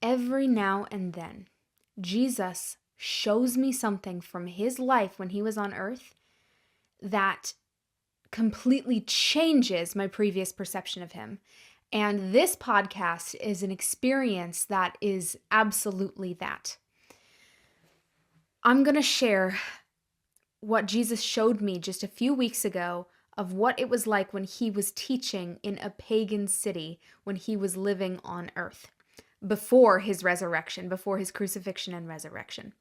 every now and then, Jesus shows me something from his life when he was on earth that completely changes my previous perception of him. And this podcast is an experience that is absolutely that. I'm going to share what Jesus showed me just a few weeks ago of what it was like when he was teaching in a pagan city when he was living on earth before his resurrection, before his crucifixion and resurrection.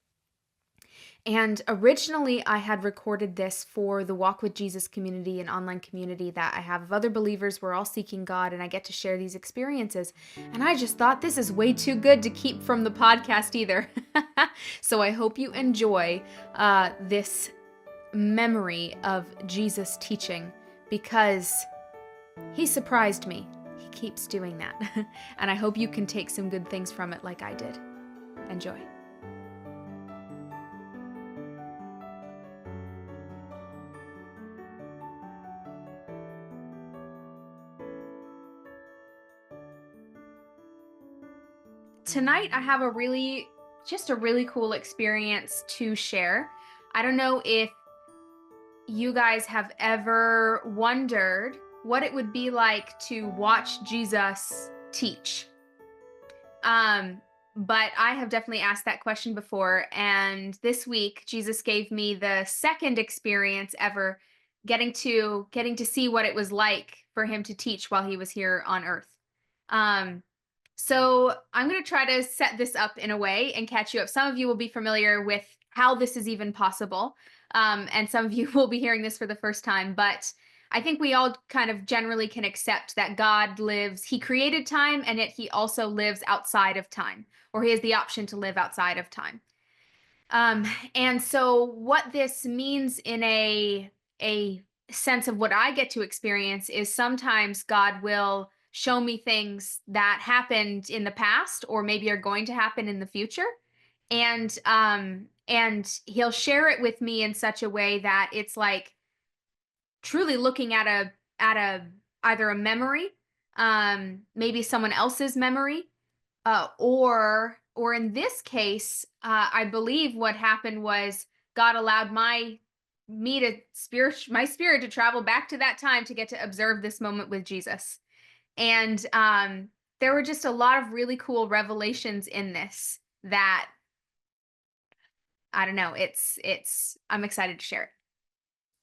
And originally, I had recorded this for the Walk with Jesus community, an online community that I have of other believers. We're all seeking God, and I get to share these experiences. And I just thought this is way too good to keep from the podcast either. So I hope you enjoy this memory of Jesus teaching, because he surprised me. He keeps doing that. And I hope you can take some good things from it like I did. Enjoy. Tonight I have a really cool experience to share. I don't know if you guys have ever wondered what it would be like to watch Jesus teach. But I have definitely asked that question before, and this week Jesus gave me the second experience ever getting to see what it was like for him to teach while he was here on earth. Um so I'm going to try to set this up in a way and catch you up. Some of you will be familiar with how this is even possible. And some of you will be hearing this for the first time. But I think we all kind of generally can accept that God lives, he created time, and yet he also lives outside of time, or he has the option to live outside of time. Um, and so what this means in a sense of what I get to experience is sometimes God will show me things that happened in the past or maybe are going to happen in the future. And he'll share it with me in such a way that it's like truly looking at a either a memory, maybe someone else's memory, or in this case, I believe what happened was God allowed my spirit to travel back to that time to get to observe this moment with Jesus. And there were just a lot of really cool revelations in this that I don't know. It's I'm excited to share it.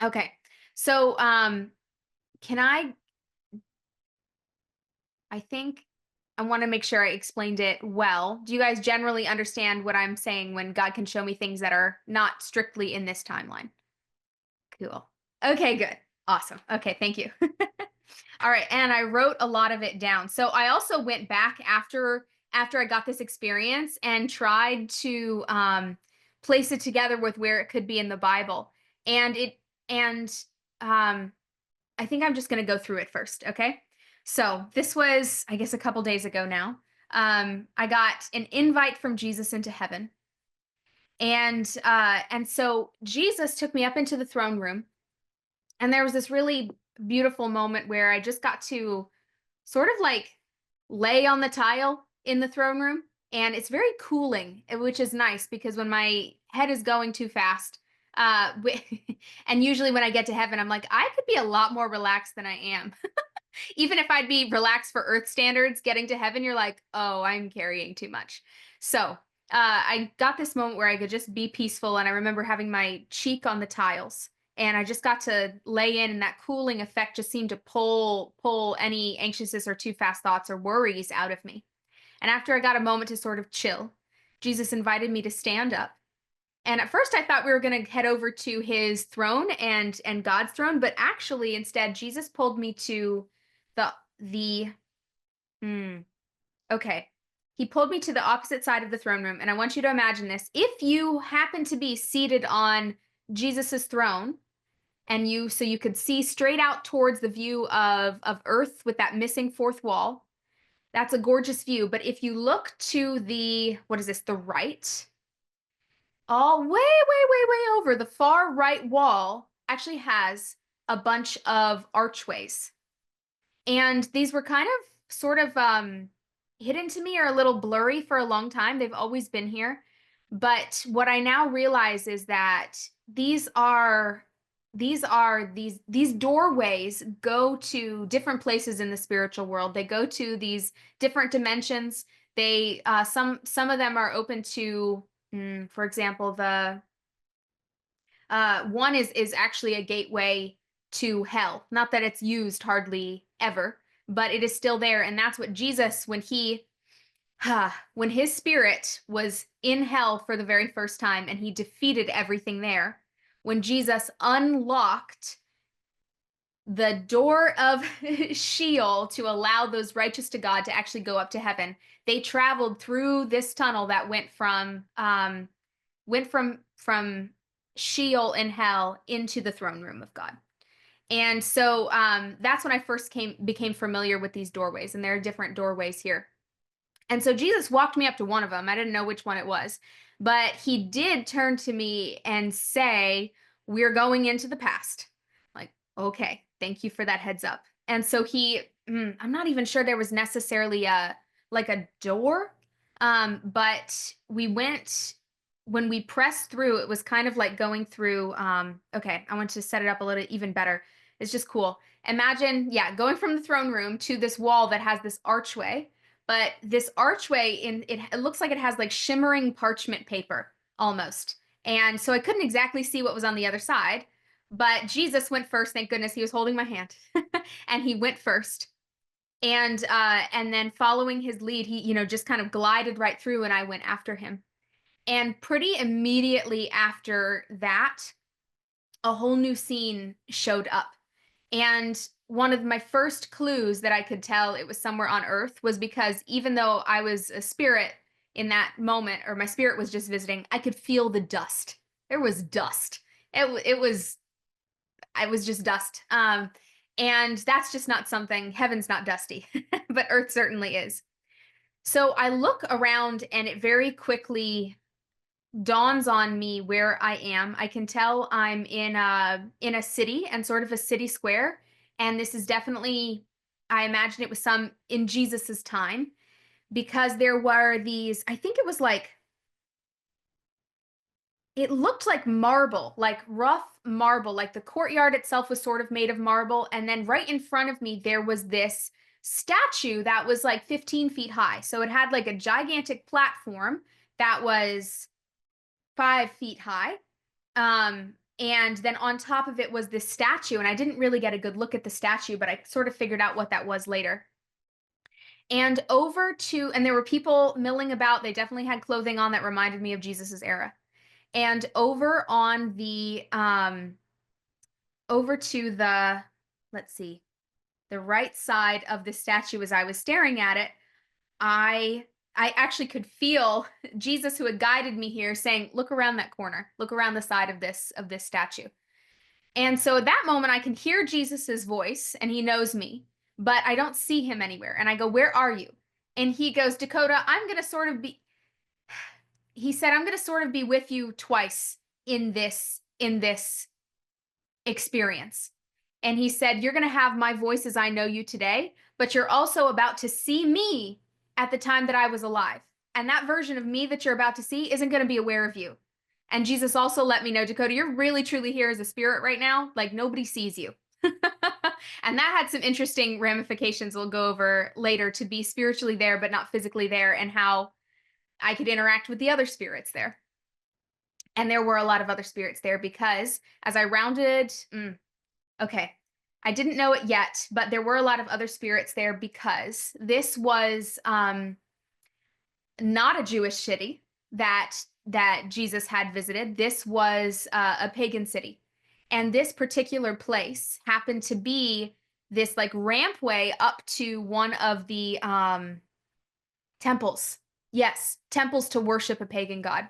Okay, so can I think I want to make sure I explained it well. Do you guys generally understand what I'm saying when God can show me things that are not strictly in this timeline? Cool. Okay, good. Awesome. Okay, thank you. All right, and I wrote a lot of it down. So I also went back after I got this experience and tried to place it together with where it could be in the Bible. And I think I'm just going to go through it first, okay? So this was, I guess, a couple days ago now. I got an invite from Jesus into heaven, and so Jesus took me up into the throne room, and there was this really beautiful moment where I just got to sort of like lay on the tile in the throne room, and it's very cooling, which is nice because when my head is going too fast, and usually when I get to heaven, I'm like, I could be a lot more relaxed than I am. Even if I'd be relaxed for earth standards, getting to heaven, you're like, oh, I'm carrying too much. So I got this moment where I could just be peaceful. And I remember having my cheek on the tiles. And I just got to lay in, and that cooling effect just seemed to pull any anxiousness or too fast thoughts or worries out of me. And after I got a moment to sort of chill, Jesus invited me to stand up. And at first I thought we were going to head over to his throne and God's throne, but actually instead Jesus pulled me to the hmm, okay. He pulled me to the opposite side of the throne room, and I want you to imagine this. If you happen to be seated on Jesus's throne, and you could see straight out towards the view of earth with that missing fourth wall, that's a gorgeous view. But if you look to the, what is this, the right, all way over, the far right wall actually has a bunch of archways. And these were kind of sort of hidden to me or a little blurry for a long time. They've always been here. But what I now realize is that these are these doorways go to different places in the spiritual world. They go to these different dimensions. They some of them are open to for example, the one is actually a gateway to hell. Not that it's used hardly ever, but it is still there. And that's what Jesus, when his spirit was in hell for the very first time and he defeated everything there, when Jesus unlocked the door of Sheol to allow those righteous to God to actually go up to heaven, they traveled through this tunnel that went from Sheol in hell into the throne room of God. And so that's when I first became familiar with these doorways, and there are different doorways here. And so Jesus walked me up to one of them. I didn't know which one it was, but he did turn to me and say, "We're going into the past." Like, okay, thank you for that heads up. And so I'm not even sure there was necessarily a door, but we went when we pressed through. It was kind of like going through. Okay, I want to set it up a little even better. It's just cool. Imagine, yeah, going from the throne room to this wall that has this archway, but this archway it looks like it has like shimmering parchment paper almost. And so I couldn't exactly see what was on the other side, but Jesus went first. Thank goodness he was holding my hand. And he went first. And then following his lead, he, just kind of glided right through and I went after him. And pretty immediately after that, a whole new scene showed up. And one of my first clues that I could tell it was somewhere on earth was because even though I was a spirit in that moment, or my spirit was just visiting, I could feel the dust. There was dust. It was just dust. And that's just not something, heaven's not dusty, but earth certainly is. So I look around and it very quickly dawns on me where I am. I can tell I'm in a city and sort of a city square, and this is definitely, I imagine it was some in Jesus's time, because there were these, I think it was like, it looked like marble, like rough marble, like the courtyard itself was sort of made of marble, and then right in front of me there was this statue that was like 15 feet high. So it had like a gigantic platform that was 5 feet high. And then on top of it was this statue, and I didn't really get a good look at the statue, but I sort of figured out what that was later. And and there were people milling about. They definitely had clothing on that reminded me of Jesus's era. And over to the, let's see, the right side of the statue as I was staring at it, I actually could feel Jesus, who had guided me here, saying, "Look around that corner. Look around the side of this statue." And so at that moment I can hear Jesus's voice and he knows me, but I don't see him anywhere. And I go, "Where are you?" And he goes, "Dakota, I'm going to sort of be," he said, "I'm going to sort of be with you twice in this experience." And he said, "You're going to have my voice as I know you today, but you're also about to see me at the time that I was alive. And that version of me that you're about to see isn't going to be aware of you." And Jesus also let me know, "Dakota, you're really truly here as a spirit right now. Like nobody sees you." And that had some interesting ramifications we'll go over later, to be spiritually there, but not physically there, and how I could interact with the other spirits there. And there were a lot of other spirits there because as I rounded, okay. I didn't know it yet, but there were a lot of other spirits there because this was not a Jewish city that Jesus had visited. This was a pagan city. And this particular place happened to be this like rampway up to one of the temples. Yes, temples to worship a pagan god.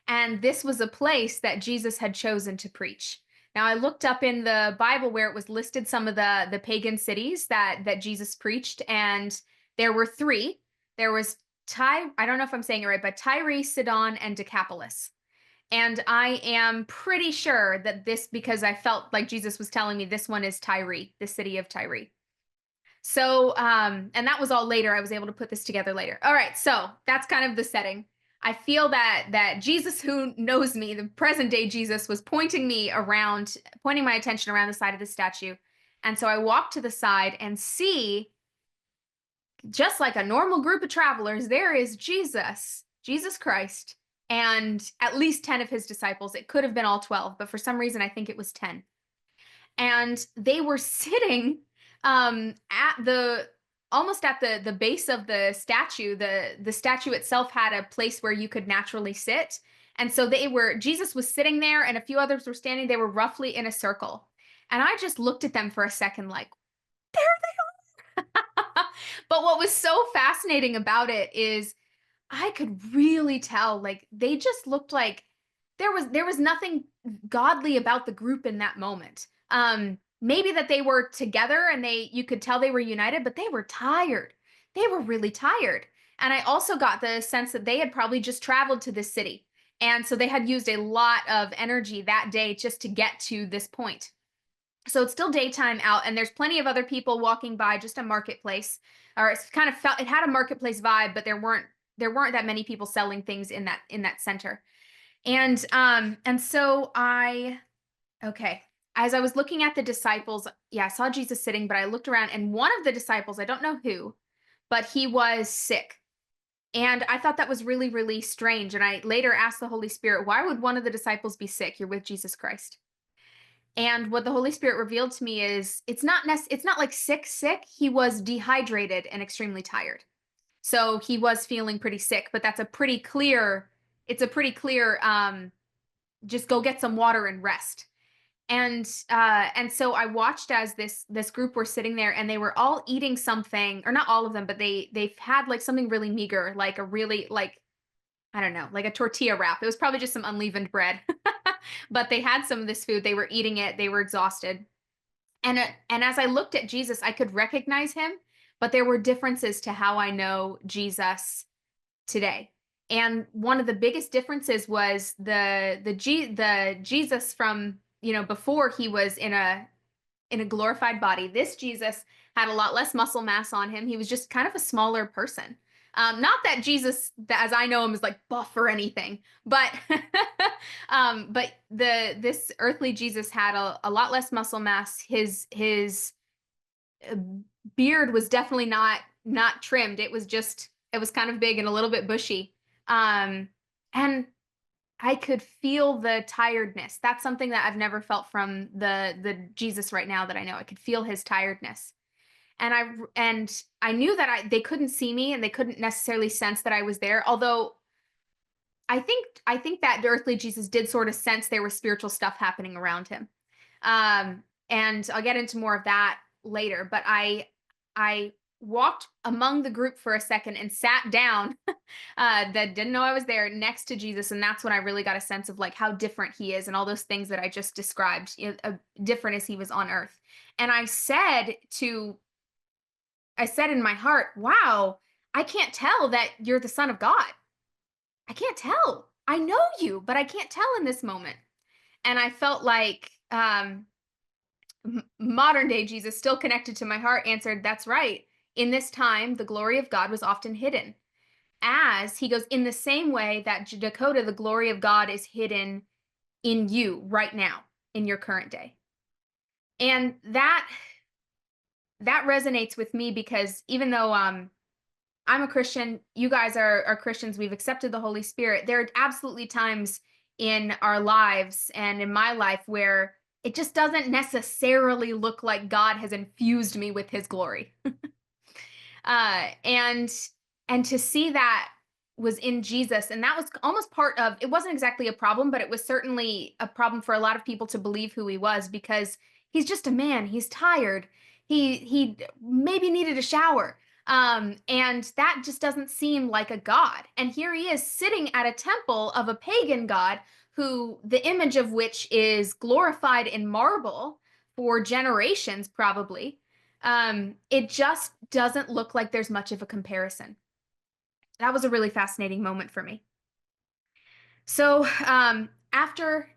And this was a place that Jesus had chosen to preach. Now I looked up in the Bible where it was listed some of the pagan cities that Jesus preached, and there were three. There was I don't know if I'm saying it right, but Tyre, Sidon, and Decapolis. And I am pretty sure that this, because I felt like Jesus was telling me this one is Tyre, the city of Tyre. So, and that was all later. I was able to put this together later. All right, so that's kind of the setting. I feel that Jesus, who knows me, the present day Jesus, was pointing me around, pointing my attention around the side of the statue. And so I walk to the side and see, just like a normal group of travelers, there is Jesus, Jesus Christ, and at least 10 of his disciples. It could have been all 12, but for some reason I think it was 10. And they were sitting at the almost at the base of the statue. The statue itself had a place where you could naturally sit, and so they were Jesus was sitting there and a few others were standing. They were roughly in a circle, and I just looked at them for a second like, there they are. But what was so fascinating about it is I could really tell, like, they just looked like there was nothing godly about the group in that moment. Maybe that they were together and you could tell they were united, but they were tired. They were really tired. And I also got the sense that they had probably just traveled to this city. And so they had used a lot of energy that day just to get to this point. So it's still daytime out, and there's plenty of other people walking by, just a marketplace. Or it's kind of felt, it had a marketplace vibe, but there weren't that many people selling things in that center. And so I okay, as I was looking at the disciples, yeah, I saw Jesus sitting, but I looked around and one of the disciples, I don't know who, but he was sick. And I thought that was really, really strange. And I later asked the Holy Spirit, why would one of the disciples be sick? You're with Jesus Christ. And what the Holy Spirit revealed to me is it's not like sick. He was dehydrated and extremely tired. So he was feeling pretty sick, but it's a pretty clear just go get some water and rest. And so I watched as this group were sitting there and they were all eating something, or not all of them, but they've had like something really meager, like a really like, I don't know, like a tortilla wrap. It was probably just some unleavened bread. But they had some of this food, they were eating it, they were exhausted. And as I looked at Jesus, I could recognize him, but there were differences to how I know Jesus today. And one of the biggest differences was the Jesus from, before he was in a glorified body. This Jesus had a lot less muscle mass on him. He was just kind of a smaller person. Not that Jesus, as I know him, is like buff or anything, but but this earthly Jesus had a lot less muscle mass. His uh, beard was definitely not trimmed. It was kind of big and a little bit bushy. And I could feel the tiredness. That's something that I've never felt from the Jesus right now that I know. I could feel his tiredness. And I knew that they couldn't see me and they couldn't necessarily sense that I was there. Although I think that the earthly Jesus did sort of sense there was spiritual stuff happening around him. And I'll get into more of that later, but I walked among the group for a second and sat down that didn't know I was there next to Jesus. And that's when I really got a sense of like how different he is and all those things that I just described, different as he was on earth. And I said in my heart, wow, I can't tell that you're the son of God. I can't tell. I know you, but I can't tell in this moment. And I felt like modern day Jesus, still connected to my heart, answered, that's right. In this time, the glory of God was often hidden. As he goes, in the same way that Dakota, the glory of God is hidden in you right now, in your current day. And that resonates with me because even though I'm a Christian, you guys are Christians, we've accepted the Holy Spirit. There are absolutely times in our lives and in my life where it just doesn't necessarily look like God has infused me with his glory. And to see that was in Jesus, and that was almost part of it. Wasn't exactly a problem, but it was certainly a problem for a lot of people to believe who he was, because he's just a man. He's tired. He maybe needed a shower. And that just doesn't seem like a god. And here he is sitting at a temple of a pagan god, who the image of which is glorified in marble for generations, probably. It just doesn't look like there's much of a comparison. That was a really fascinating moment for me. So after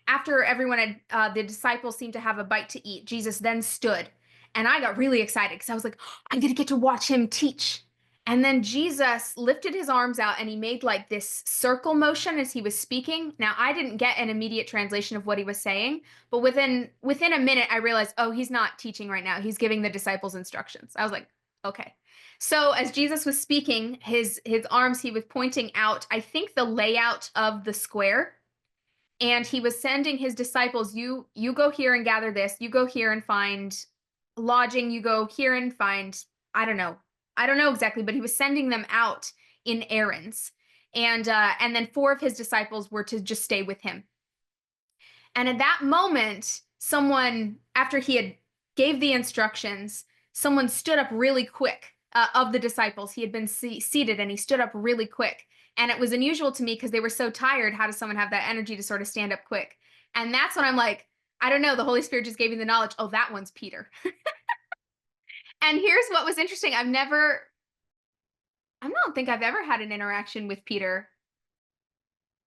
everyone had the disciples seemed to have a bite to eat, Jesus then stood And I got really excited because I was like, I'm going to get to watch him teach. And then Jesus lifted his arms out and he made like this circle motion as he was speaking. Now, I didn't get an immediate translation of what he was saying, but within a minute I realized, oh, he's not teaching right now. He's giving the disciples instructions. I was like, okay. So as Jesus was speaking, his arms, he was pointing out, I think, the layout of the square, and he was sending his disciples, you go here and gather this, you go here and find lodging, you go here and find, I don't know exactly, but he was sending them out in errands. And then four of his disciples were to just stay with him. And at that moment, someone, after he had gave the instructions, someone stood up really quick, of the disciples. He had been seated and he stood up really quick. And it was unusual to me because they were so tired. How does someone have that energy to sort of stand up quick? And that's when I'm like, I don't know. The Holy Spirit just gave me the knowledge. Oh, that one's Peter. And here's what was interesting. I don't think I've ever had an interaction with Peter.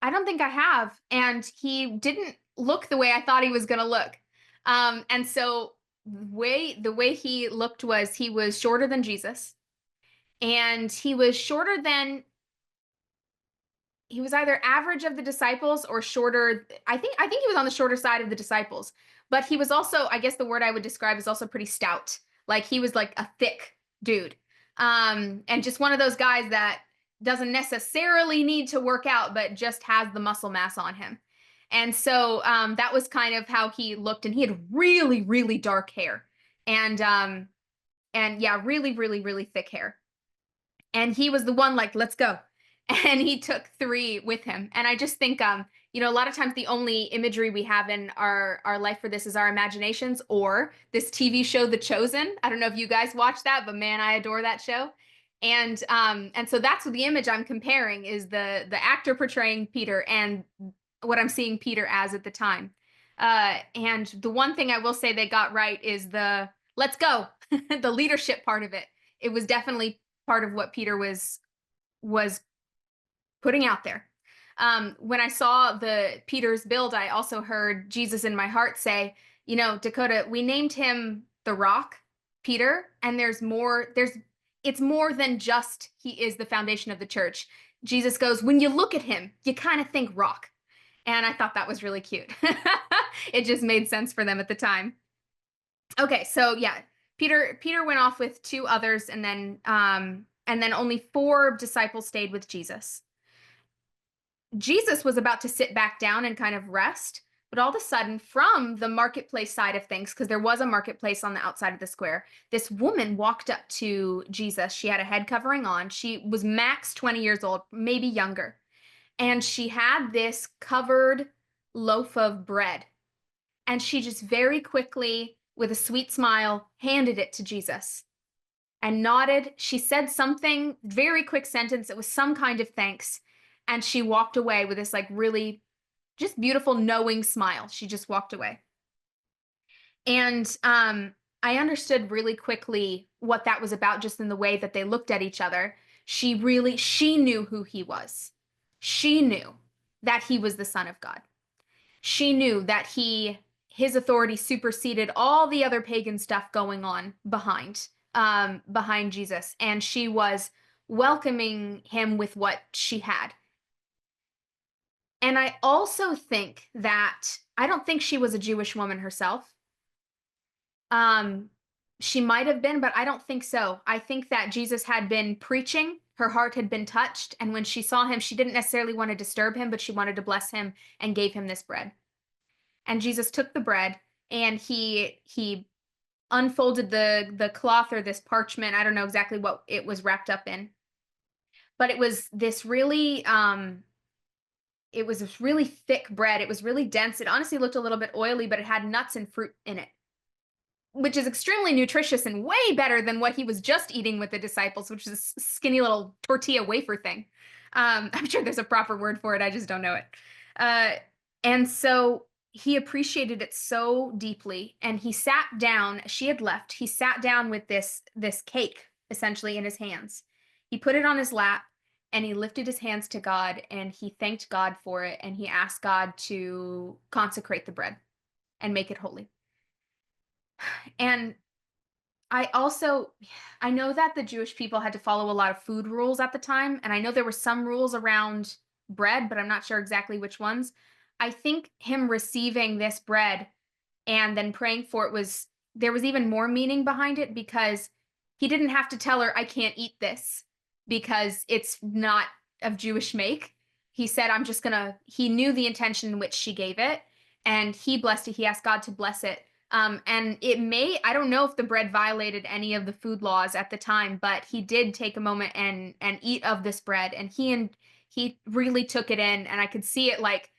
I don't think I have. And he didn't look the way I thought he was going to look. And so the way he looked was he was shorter than Jesus, and he was shorter than, he was either average of the disciples or shorter. I think he was on the shorter side of the disciples, but he was also, I guess the word I would describe is also pretty stout. Like he was like a thick dude. And just one of those guys that doesn't necessarily need to work out, but just has the muscle mass on him. And so that was kind of how he looked, and he had really, really dark hair, and yeah, really, really, really thick hair. And he was the one like, let's go. And he took three with him. And I just think, a lot of times the only imagery we have in our life for this is our imaginations, or this TV show, The Chosen. I don't know if you guys watch that, but man, I adore that show. And so that's the image I'm comparing, is the actor portraying Peter and what I'm seeing Peter as at the time. And the one thing I will say they got right is the let's go, the leadership part of it. It was definitely part of what Peter was putting out there. When I saw the Peter's build, I also heard Jesus in my heart say, Dakota, we named him the Rock, Peter, and it's more than just he is the foundation of the church. Jesus goes, when you look at him, you kind of think rock. And I thought that was really cute. It just made sense for them at the time. Okay, so yeah, Peter went off with two others, and then only four disciples stayed with Jesus. Jesus was about to sit back down and kind of rest, but all of a sudden, from the marketplace side of things, because there was a marketplace on the outside of the square, this woman walked up to Jesus. She had a head covering on. She was max 20 years old, maybe younger. And she had this covered loaf of bread. And she just very quickly, with a sweet smile, handed it to Jesus and nodded. She said something, very quick sentence. It was some kind of thanks. And she walked away with this like really just beautiful knowing smile. She just walked away. And I understood really quickly what that was about, just in the way that they looked at each other. She knew who he was. She knew that he was the Son of God. She knew that his authority superseded all the other pagan stuff going on behind Jesus, and she was welcoming him with what she had. And I also think that, I don't think she was a Jewish woman herself. She might have been, but I don't think so. I think that Jesus had been preaching, her heart had been touched, and when she saw him, she didn't necessarily want to disturb him, but she wanted to bless him and gave him this bread. And Jesus took the bread, and he unfolded the cloth, or this parchment. I don't know exactly what it was wrapped up in, but it was this really thick bread. It was really dense. It honestly looked a little bit oily, but it had nuts and fruit in it, which is extremely nutritious and way better than what he was just eating with the disciples, which is a skinny little tortilla wafer thing. I'm sure there's a proper word for it. I just don't know it. And so he appreciated it so deeply, and he sat down. She had left. He sat down with this cake essentially in his hands. He put it on his lap, and he lifted his hands to God, and he thanked God for it, and he asked God to consecrate the bread and make it holy. And I know that the Jewish people had to follow a lot of food rules at the time, and I know there were some rules around bread, but I'm not sure exactly which ones. I think him receiving this bread and then praying for it was there was even more meaning behind it because he didn't have to tell her, "I can't eat this," because it's not of Jewish make. He said, "I'm just gonna" he knew the intention in which she gave it, and he blessed it. He asked God to bless it. And I don't know if the bread violated any of the food laws at the time, but he did take a moment and eat of this bread, and he really took it in, and I could see it like,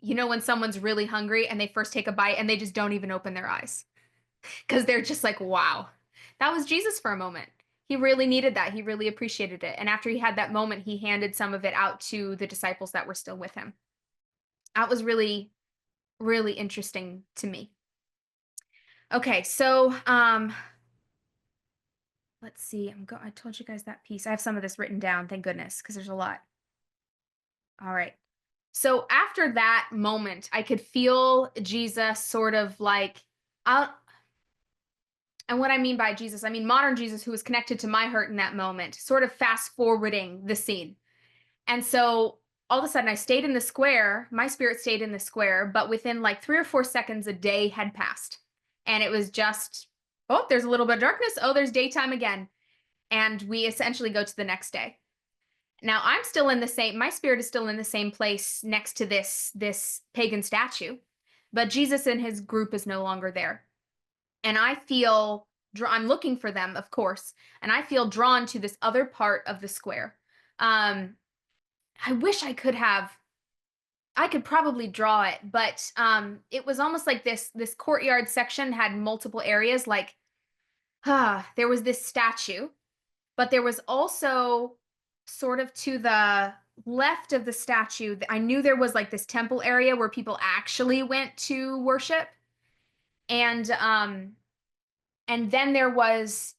when someone's really hungry and they first take a bite and they just don't even open their eyes because they're just like, wow, that was Jesus for a moment. He really needed that. He really appreciated it. And after he had that moment, he handed some of it out to the disciples that were still with him. That was really, really interesting to me. Okay, so let's see. I told you guys that piece. I have some of this written down, thank goodness, because there's a lot. All right. So after that moment, I could feel Jesus sort of like, uh, and what I mean by Jesus, I mean modern Jesus who was connected to my hurt in that moment, sort of fast forwarding the scene. And so all of a sudden I stayed in the square, my spirit stayed in the square, but within like 3 or 4 seconds, a day had passed. And it was just, oh, there's a little bit of darkness. Oh, there's daytime again. And we essentially go to the next day. Now I'm still in the same, my spirit is still in the same place next to this pagan statue, but Jesus and his group is no longer there. And I feel I'm looking for them, of course, and I feel drawn to this other part of the square. Um, I wish I could probably draw it, but it was almost like this courtyard section had multiple areas. Like, there was this statue, but there was also sort of to the left of the statue. I knew there was like this temple area where people actually went to worship, and and then there was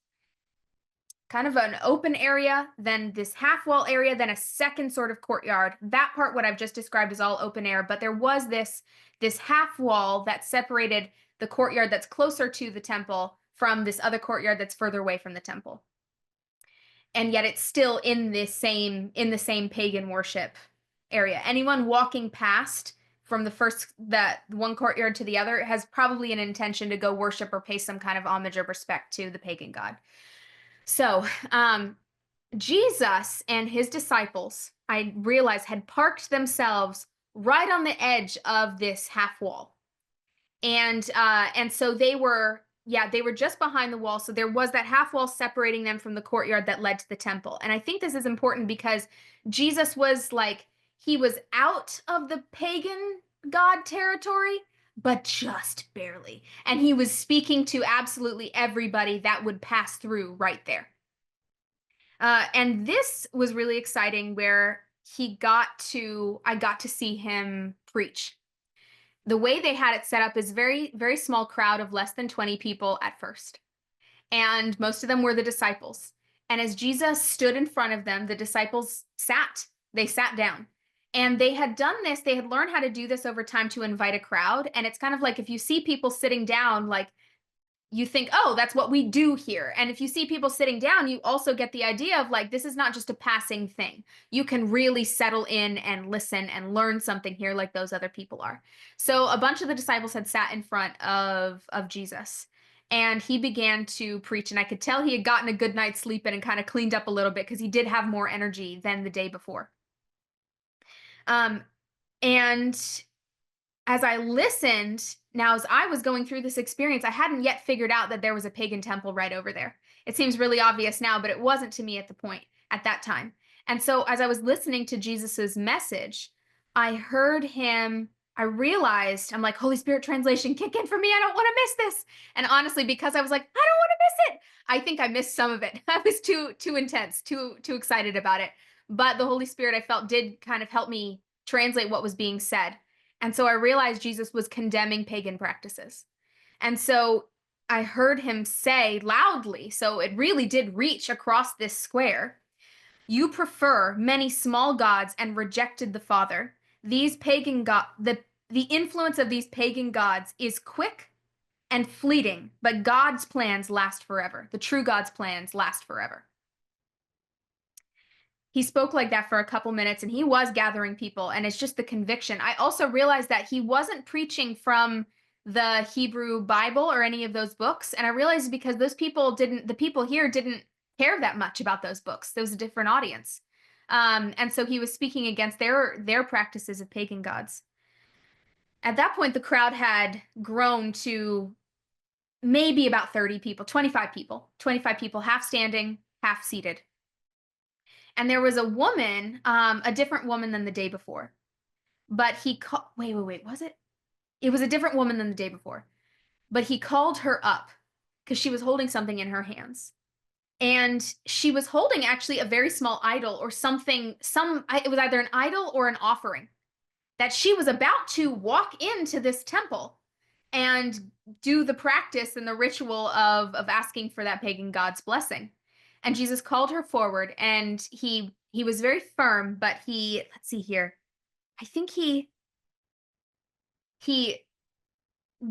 kind of an open area, then this half wall area, then a second sort of courtyard. That part, what I've just described, is all open air, but there was this half wall that separated the courtyard that's closer to the temple from this other courtyard that's further away from the temple. And yet it's still in the same pagan worship area. Anyone walking past from that one courtyard to the other has probably an intention to go worship or pay some kind of homage or respect to the pagan god. So, Jesus and his disciples, I realized, had parked themselves right on the edge of this half wall. And so they were just behind the wall. So there was that half wall separating them from the courtyard that led to the temple. And I think this is important because Jesus was like, he was out of the pagan god territory, but just barely. And he was speaking to absolutely everybody that would pass through right there. And this was really exciting where I got to see him preach. The way they had it set up is very, very small crowd of less than 20 people at first. And most of them were the disciples. And as Jesus stood in front of them, the disciples they sat down. And they had done this, they had learned how to do this over time to invite a crowd. And it's kind of like if you see people sitting down, like you think, oh, that's what we do here. And if you see people sitting down, you also get the idea of like, this is not just a passing thing. You can really settle in and listen and learn something here like those other people are. So a bunch of the disciples had sat in front of Jesus and he began to preach. And I could tell he had gotten a good night's sleep in and kind of cleaned up a little bit because he did have more energy than the day before. And as I listened, now as I was going through this experience, I hadn't yet figured out that there was a pagan temple right over there. It seems really obvious now, but it wasn't to me at that time. And so as I was listening to Jesus's message, I realized, I'm like, Holy Spirit translation, kick in for me. I don't want to miss this. And honestly, because I was like, I don't want to miss it, I think I missed some of it. I was too intense, too excited about it. But the Holy Spirit, I felt, did kind of help me translate what was being said. And so I realized Jesus was condemning pagan practices. And so I heard him say loudly, so it really did reach across this square, you prefer many small gods and rejected the Father. The influence of these pagan gods is quick and fleeting, but God's plans last forever. The true God's plans last forever. He spoke like that for a couple minutes and he was gathering people, and it's just the conviction. I also realized that he wasn't preaching from the Hebrew Bible or any of those books, and I realized because the people here didn't care that much about those books. There was a different audience. And so he was speaking against their practices of pagan gods. At that point, the crowd had grown to maybe about 30 people, 25 people, half standing, half seated. And there was a woman, a different woman than the day before. But he called, wait, was it? It was a different woman than the day before. But he called her up because she was holding something in her hands. And she was holding actually a very small idol or something, it was either an idol or an offering that she was about to walk into this temple and do the practice and the ritual of asking for that pagan god's blessing. And Jesus called her forward, and he was very firm, but let's see here. I think he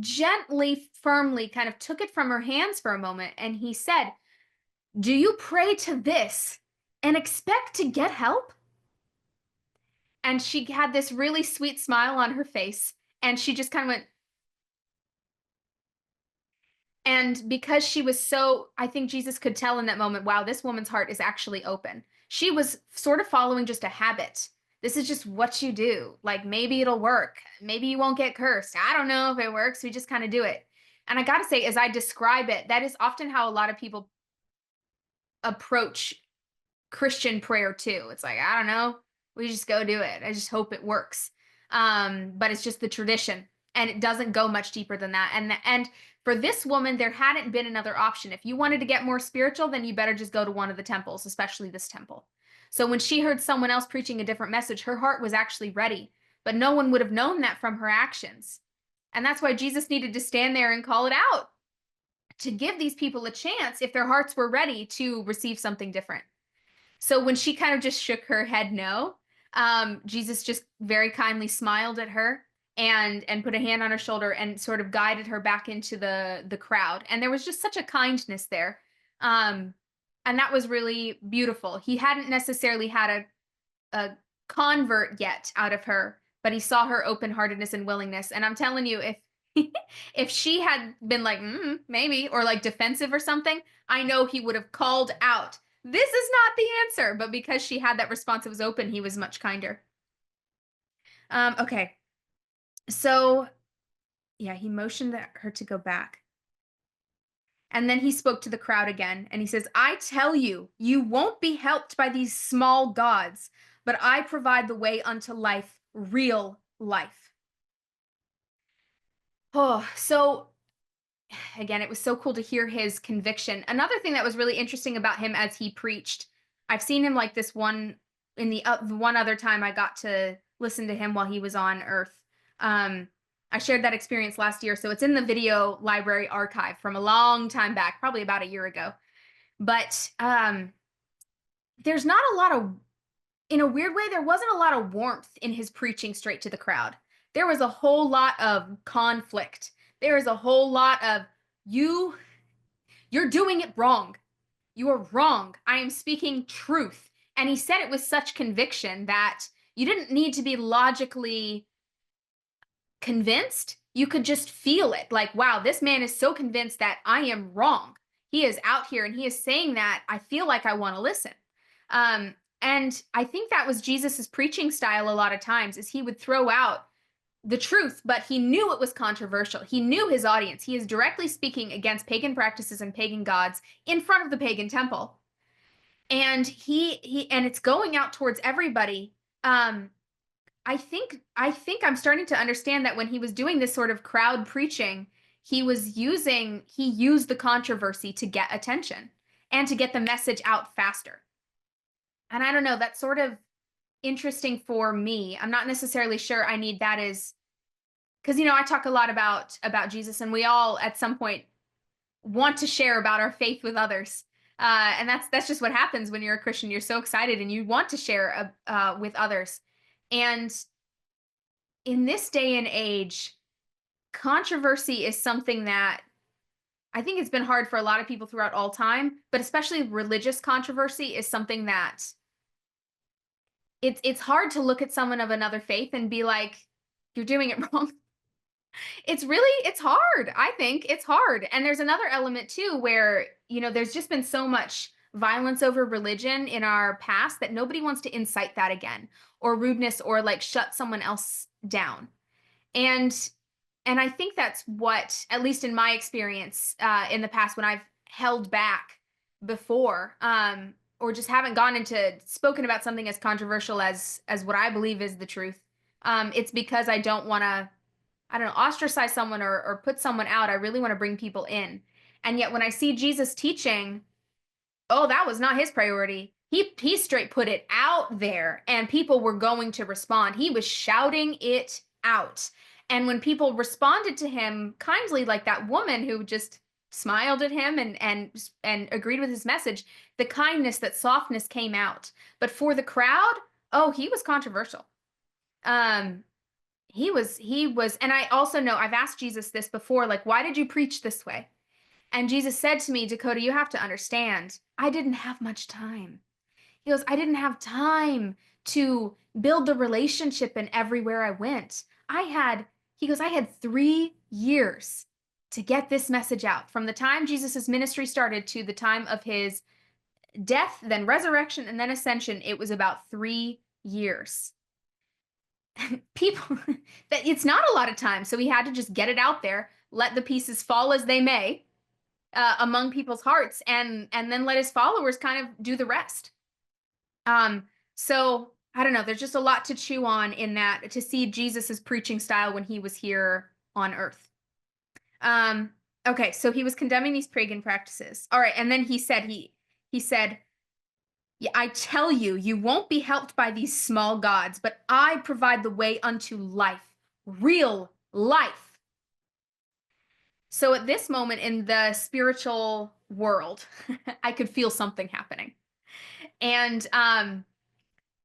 gently, firmly kind of took it from her hands for a moment, and he said, "Do you pray to this and expect to get help?" And she had this really sweet smile on her face, and she just kind of went, and because she was so, I think Jesus could tell in that moment, wow, this woman's heart is actually open. She was sort of following just a habit. This is just what you do. Like, maybe it'll work. Maybe you won't get cursed. I don't know if it works. We just kind of do it. And I got to say, as I describe it, that is often how a lot of people approach Christian prayer too. It's like, I don't know, we just go do it. I just hope it works. But it's just the tradition, and it doesn't go much deeper than that. And for this woman, there hadn't been another option. If you wanted to get more spiritual, then you better just go to one of the temples, especially this temple. So when she heard someone else preaching a different message, her heart was actually ready, but no one would have known that from her actions. And that's why Jesus needed to stand there and call it out to give these people a chance if their hearts were ready to receive something different. So when she kind of just shook her head no, Jesus just very kindly smiled at her and put a hand on her shoulder and sort of guided her back into the crowd. And there was just such a kindness there. Um, and that was really beautiful. He hadn't necessarily had a convert yet out of her, but he saw her open-heartedness and willingness. And I'm telling you, if if she had been like, maybe, or like defensive or something, I know he would have called out, this is not the answer. But because she had that response, it was open, he was much kinder. Okay. So yeah, he motioned her to go back. And then he spoke to the crowd again, and he says, I tell you, you won't be helped by these small gods, but I provide the way unto life, real life. Oh, so again, it was so cool to hear his conviction. Another thing that was really interesting about him as he preached, I've seen him like this one in the one other time I got to listen to him while he was on Earth. Um, I shared that experience last year, so it's in the video library archive from a long time back, probably about a year ago. But there's not a lot of, in a weird way, there wasn't a lot of warmth in his preaching straight to the crowd. There was a whole lot of conflict. There is a whole lot of, you're doing it wrong. You are wrong. I am speaking truth. And he said it with such conviction that you didn't need to be logically convinced. You could just feel it. Like, wow, this man is so convinced that I am wrong. He is out here and he is saying that. I feel like I want to listen. And I think that was Jesus's preaching style a lot of times, is he would throw out the truth, but he knew it was controversial. He knew his audience. He is directly speaking against pagan practices and pagan gods in front of the pagan temple. And and it's going out towards everybody. I think I'm starting to understand that when he was doing this sort of crowd preaching, he used the controversy to get attention and to get the message out faster. And I don't know, that's sort of interesting for me. I'm not necessarily sure I need that as, because I talk a lot about Jesus, and we all at some point want to share about our faith with others. And that's just what happens when you're a Christian. You're so excited and you want to share with others. And in this day and age, controversy is something that I think it's been hard for a lot of people throughout all time, but especially religious controversy is something that it's hard to look at someone of another faith and be like, you're doing it wrong. It's hard. I think it's hard. And there's another element too where, there's just been so much violence over religion in our past that nobody wants to incite that again, or rudeness, or like shut someone else down. And I think that's what, at least in my experience, in the past, when I've held back before, or just haven't gone into spoken about something as controversial as what I believe is the truth. It's because I don't want to, I don't know, ostracize someone, or put someone out. I really want to bring people in. And yet when I see Jesus teaching, oh, that was not his priority. He straight put it out there, and people were going to respond. He was shouting it out. And when people responded to him kindly, like that woman who just smiled at him and agreed with his message, the kindness, that softness came out. But for the crowd, oh, he was controversial. Um, he was, and I also know I've asked Jesus this before, like, why did you preach this way? And Jesus said to me, Dakota, you have to understand, I didn't have much time. He goes, I didn't have time to build the relationship in everywhere I went. He goes, I had 3 years to get this message out. From the time Jesus's ministry started to the time of his death, then resurrection, and then ascension, it was about 3 years. People, that it's not a lot of time. So he had to just get it out there, let the pieces fall as they may, among people's hearts, and then let his followers kind of do the rest. So I don't know. There's just a lot to chew on in that, to see Jesus's preaching style when he was here on earth. Okay, so he was condemning these pagan practices. All right, and then he said, yeah, I tell you, you won't be helped by these small gods, but I provide the way unto life, real life. So at this moment in the spiritual world, I could feel something happening. And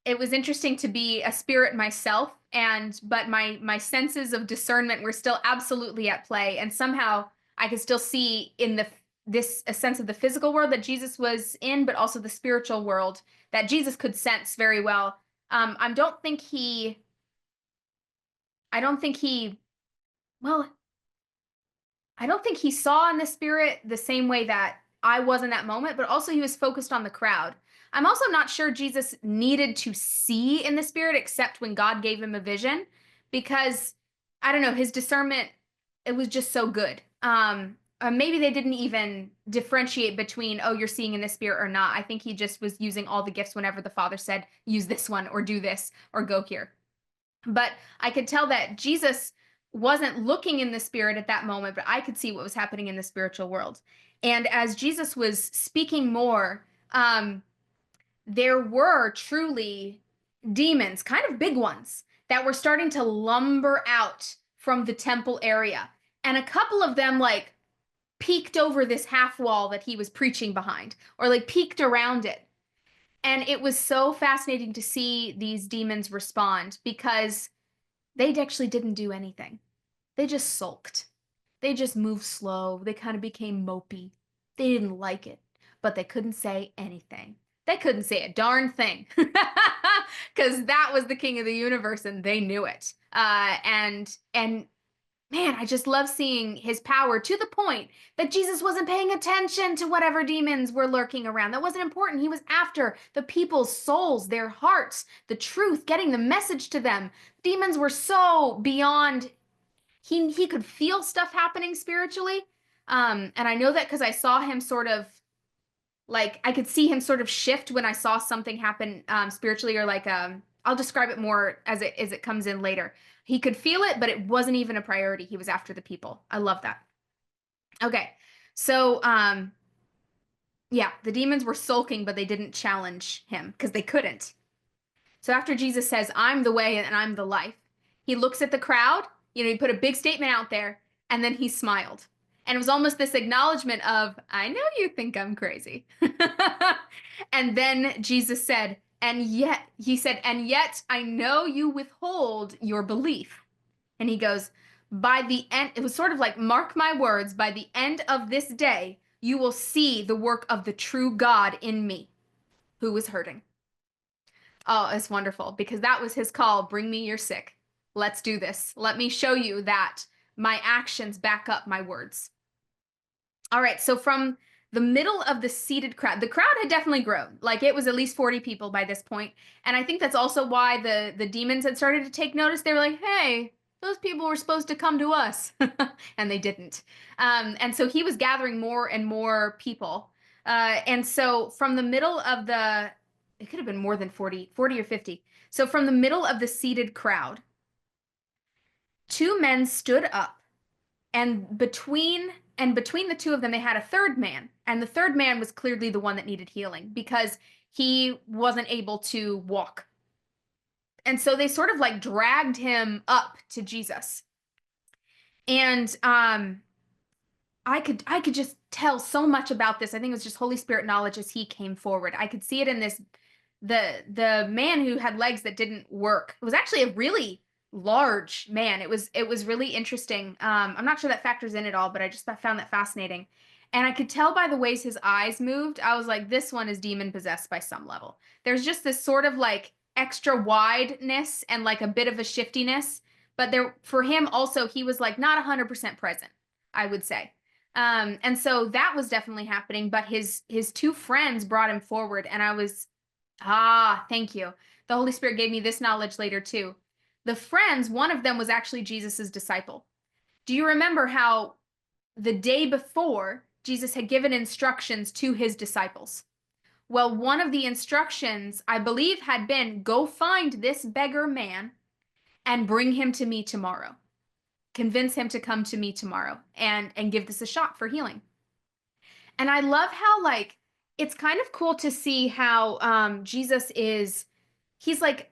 it was interesting to be a spirit myself, but my senses of discernment were still absolutely at play, and somehow I could still see in a sense of the physical world that Jesus was in, but also the spiritual world that Jesus could sense very well. I don't think he, well, I don't think he saw in the spirit the same way that I was in that moment, but also he was focused on the crowd. I'm also not sure Jesus needed to see in the spirit except when God gave him a vision, because I don't know, his discernment, it was just so good. Maybe they didn't even differentiate between, oh, you're seeing in the spirit or not. I think he just was using all the gifts whenever the Father said, use this one, or do this, or go here. But I could tell that Jesus wasn't looking in the spirit at that moment, but I could see what was happening in the spiritual world. And as Jesus was speaking more, there were truly demons, kind of big ones, that were starting to lumber out from the temple area. And a couple of them, like, peeked over this half wall that he was preaching behind, or like peeked around it. And it was so fascinating to see these demons respond, because they actually didn't do anything. They just sulked. They just moved slow. They kind of became mopey. They didn't like it, but they couldn't say anything. They couldn't say a darn thing, because that was the king of the universe, and they knew it. And man, I just love seeing his power, to the point that Jesus wasn't paying attention to whatever demons were lurking around. That wasn't important. He was after the people's souls, their hearts, the truth, getting the message to them. Demons were so beyond. He could feel stuff happening spiritually. And I know that because I saw him sort of, like, I could see him sort of shift when I saw something happen spiritually, or like, I'll describe it more as it comes in later. He could feel it, but it wasn't even a priority. He was after the people. I love that. Okay. So, yeah, the demons were sulking, but they didn't challenge him because they couldn't. So after Jesus says, I'm the way and I'm the life, he looks at the crowd, he put a big statement out there, and then he smiled. And it was almost this acknowledgement of, I know you think I'm crazy. And then Jesus said, and yet I know you withhold your belief. And he goes, by the end, it was sort of like, mark my words, by the end of this day, you will see the work of the true God in me who was hurting. Oh, it's wonderful because that was his call. Bring me your sick. Let's do this. Let me show you that my actions back up my words. All right, so from the middle of the seated crowd, the crowd had definitely grown. Like it was at least 40 people by this point. And I think that's also why the demons had started to take notice. They were like, hey, those people were supposed to come to us. And they didn't. And so he was gathering more and more people. And so from the middle of it could have been more than 40 or 50. So from the middle of the seated crowd, two men stood up, and between the two of them they had a third man, and the third man was clearly the one that needed healing because he wasn't able to walk. And so they sort of like dragged him up to Jesus. And I could just tell so much about this. I think it was just Holy Spirit knowledge as he came forward. I could see it in this, the man who had legs that didn't work. It was actually a really large man. It was really interesting. I'm not sure that factors in at all, but I just found that fascinating. And I could tell by the ways his eyes moved, I was like, this one is demon possessed by some level. There's just this sort of like extra wideness and like a bit of a shiftiness, but there for him also he was like not 100% present, I would say. And so that was definitely happening, but his two friends brought him forward, and I was, thank you. The Holy Spirit gave me this knowledge later too. The friends, one of them was actually Jesus's disciple. Do you remember how the day before Jesus had given instructions to his disciples? Well, one of the instructions, I believe, had been, go find this beggar man and bring him to me tomorrow. Convince him to come to me tomorrow and give this a shot for healing. And I love how like it's kind of cool to see how Jesus is, he's like,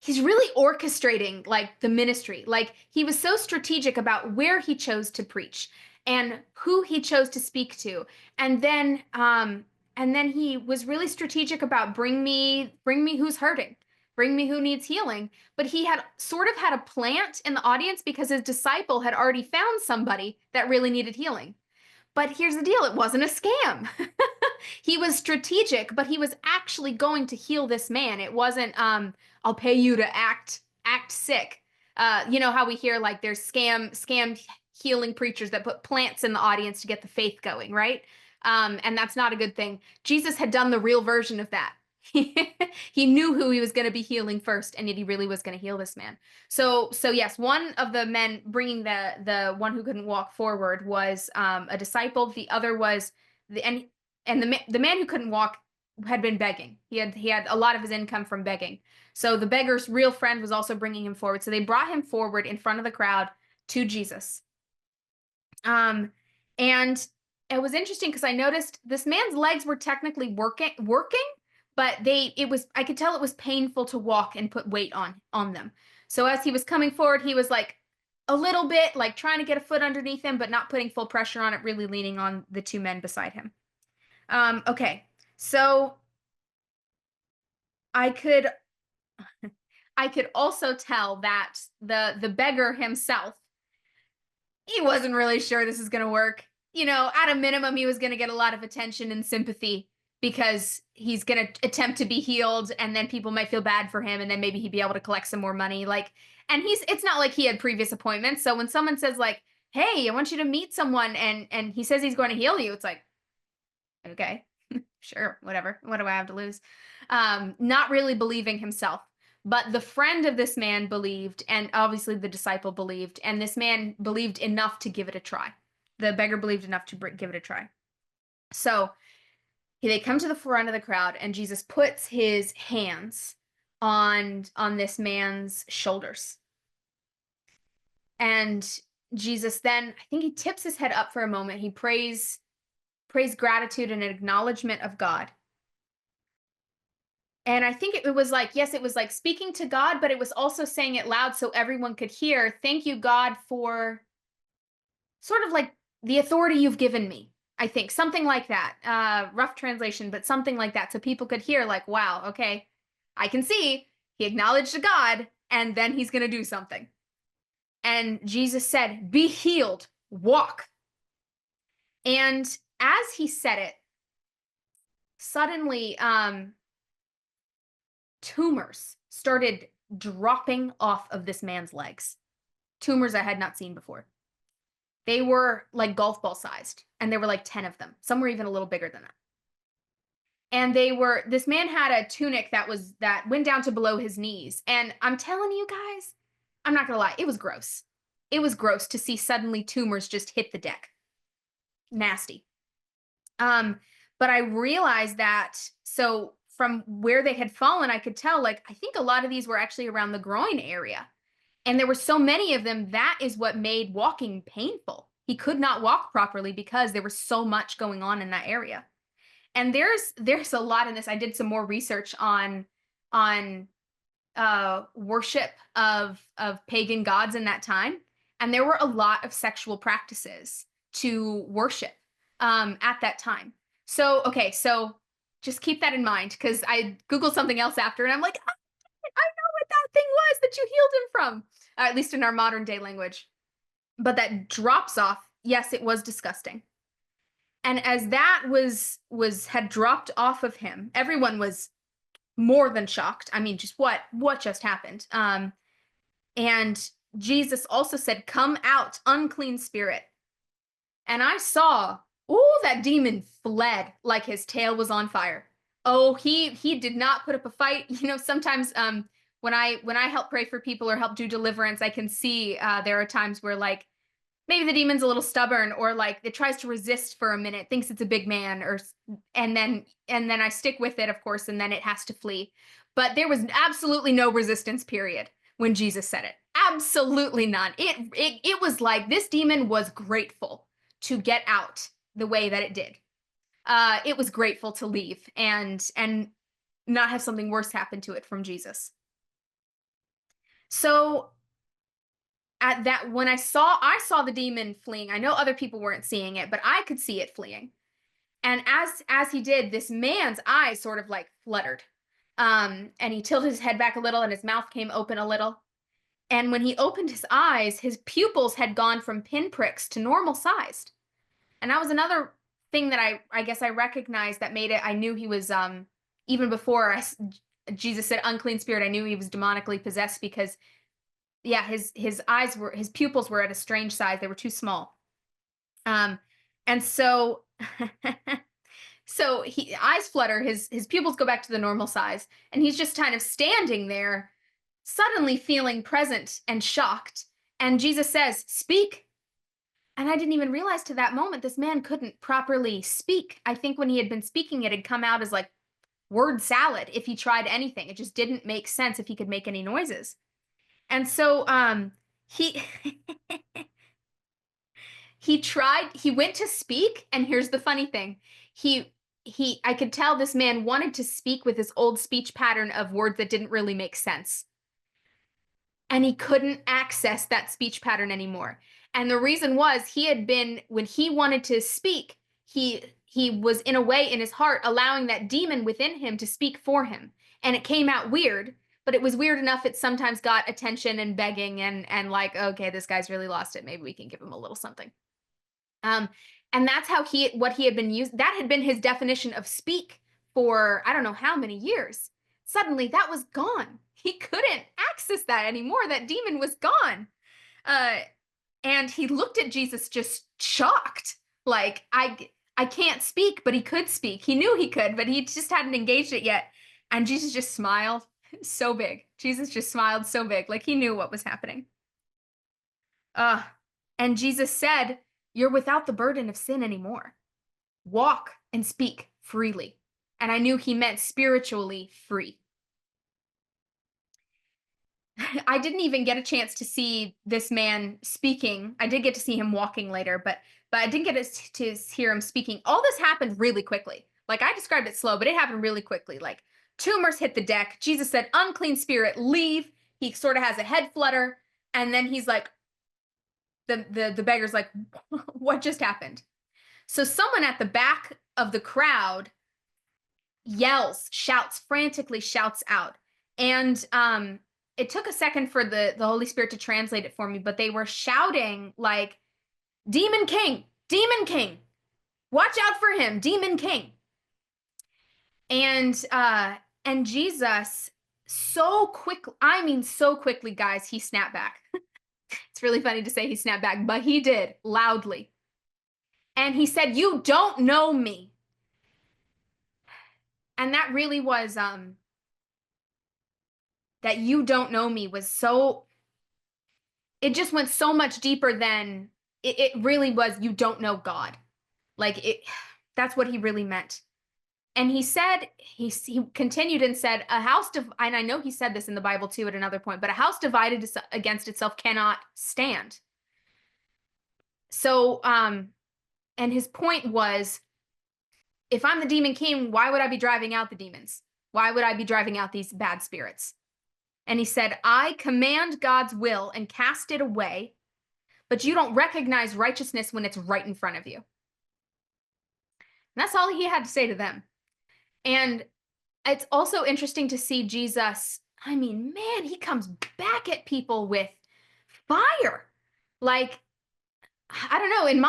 he's really orchestrating like the ministry. Like he was so strategic about where he chose to preach and who he chose to speak to. And then he was really strategic about bring me who's hurting, bring me who needs healing. But he had sort of had a plant in the audience because his disciple had already found somebody that really needed healing. But here's the deal, it wasn't a scam. He was strategic, but he was actually going to heal this man. It wasn't I'll pay you to act sick. You know how we hear like there's scam healing preachers that put plants in the audience to get the faith going, right? And that's not a good thing. Jesus had done the real version of that. He knew who he was going to be healing first, and yet he really was going to heal this man. So yes, one of the men bringing the one who couldn't walk forward was a disciple. The other was the man who couldn't walk had been begging. He had a lot of his income from begging. So the beggar's real friend was also bringing him forward. So they brought him forward in front of the crowd to Jesus. And it was interesting because I noticed this man's legs were technically working, but I could tell it was painful to walk and put weight on them. So as he was coming forward, he was like a little bit like trying to get a foot underneath him, but not putting full pressure on it, really leaning on the two men beside him. Okay, so I could also tell that the beggar himself, he wasn't really sure this is going to work. You know, at a minimum, he was going to get a lot of attention and sympathy because he's going to attempt to be healed, and then people might feel bad for him, and then maybe he'd be able to collect some more money. Like, and it's not like he had previous appointments. So when someone says like, hey, I want you to meet someone, and he says he's going to heal you, it's like, okay, sure, whatever. What do I have to lose? Not really believing himself. But the friend of this man believed, and obviously the disciple believed, and this man believed enough to give it a try. The beggar believed enough to give it a try. So they come to the front of the crowd, and Jesus puts his hands on this man's shoulders. And Jesus then, I think he tips his head up for a moment. He prays gratitude and an acknowledgement of God. And I think it was like, yes, it was like speaking to God, but it was also saying it loud so everyone could hear, thank you, God, for sort of like the authority you've given me. I think something like that. Rough translation, but something like that. So people could hear like, wow, okay, I can see he acknowledged a God, and then he's going to do something. And Jesus said, "Be healed, walk." And as he said it, suddenly tumors started dropping off of this man's legs. Tumors I had not seen before. They were like golf ball sized, and there were like 10 of them. Some were even a little bigger than that. And this man had a tunic that went down to below his knees. And I'm telling you guys, I'm not gonna lie, it was gross. It was gross to see suddenly tumors just hit the deck. Nasty. Um, but I realized that, so from where they had fallen, I could tell, like, I think a lot of these were actually around the groin area. And there were so many of them, that is what made walking painful. He could not walk properly because there was so much going on in that area. And there's a lot in this. I did some more research on worship of pagan gods in that time, and there were a lot of sexual practices to worship at that time. So okay, so just keep that in mind, because I googled something else after, and I'm like, I know what that thing was that you healed him from, at least in our modern day language. But that drops off, yes, it was disgusting. And as that was had dropped off of him, everyone was more than shocked. I mean, just what just happened? And Jesus also said, "Come out, unclean spirit." And I saw, oh, that demon fled like his tail was on fire. Oh, he did not put up a fight. You know, sometimes when I help pray for people or help do deliverance, I can see there are times where, like, maybe the demon's a little stubborn, or like it tries to resist for a minute, thinks it's a big man, and then I stick with it, of course, and then it has to flee. But there was absolutely no resistance period when Jesus said it. Absolutely none. It was like this demon was grateful to get out the way that it did. It was grateful to leave and not have something worse happen to it from Jesus. So at that, when I saw the demon fleeing. I know other people weren't seeing it, but I could see it fleeing. And as he did, this man's eyes sort of like fluttered. And he tilted his head back a little, and his mouth came open a little. And when he opened his eyes, his pupils had gone from pinpricks to normal sized. And that was another thing that I guess I recognized that made it. I knew he was even before Jesus said unclean spirit, I knew he was demonically possessed, because yeah, his pupils were at a strange size. They were too small. Um, and so so he eyes flutter, his pupils go back to the normal size, and he's just kind of standing there, suddenly feeling present and shocked. And Jesus says, "Speak." And I didn't even realize to that moment this man couldn't properly speak. I think when he had been speaking, it had come out as like word salad if he tried anything. It just didn't make sense if he could make any noises. And so he he went to speak, and here's the funny thing. He I could tell this man wanted to speak with his old speech pattern of words that didn't really make sense. And he couldn't access that speech pattern anymore. And the reason was, he had been, when he wanted to speak, he was in a way in his heart allowing that demon within him to speak for him. And it came out weird, but it was weird enough it sometimes got attention and begging, and like, okay, this guy's really lost it. Maybe we can give him a little something. Um, and that's how what he had been used. That had been his definition of speak for I don't know how many years. Suddenly that was gone. He couldn't access that anymore. That demon was gone. Uh, and he looked at Jesus just shocked. Like, I can't speak, but he could speak. He knew he could, but he just hadn't engaged it yet. And Jesus just smiled so big. Jesus just smiled so big, like he knew what was happening. Uh, and Jesus said, "You're without the burden of sin anymore. Walk and speak freely." And I knew he meant spiritually free. I didn't even get a chance to see this man speaking. I did get to see him walking later, but I didn't get to hear him speaking. All this happened really quickly. Like, I described it slow, but it happened really quickly. Like, tumors hit the deck. Jesus said, "Unclean spirit, leave." He sort of has a head flutter, and then he's like, the beggar's like, "What just happened?" So someone at the back of the crowd yells, shouts, frantically shouts out. And it took a second for the Holy Spirit to translate it for me, but they were shouting like, Demon King, Demon King, watch out for him, Demon King. And Jesus, so quick, I mean so quickly, guys, he snapped back. It's really funny to say he snapped back, but he did, loudly. And he said, you don't know me. And that really was that you don't know me was so, it just went so much deeper than it really was, you don't know God. Like it, that's what he really meant. And he said, he continued and said, a house, and I know he said this in the Bible too at another point, but a house divided against itself cannot stand. So, and his point was, if I'm the demon king, why would I be driving out the demons? Why would I be driving out these bad spirits? And he said, I command God's will and cast it away, but you don't recognize righteousness when it's right in front of you. And that's all he had to say to them. And it's also interesting to see Jesus. I mean, man, he comes back at people with fire. Like, I don't know,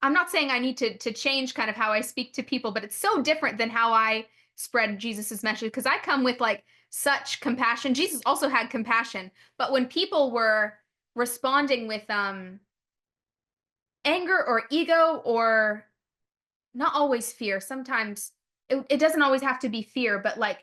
I'm not saying I need to change kind of how I speak to people, but it's so different than how I spread Jesus's message, because I come with like such compassion. Jesus also had compassion, but when people were responding with anger or ego, or not always fear, sometimes it doesn't always have to be fear, but like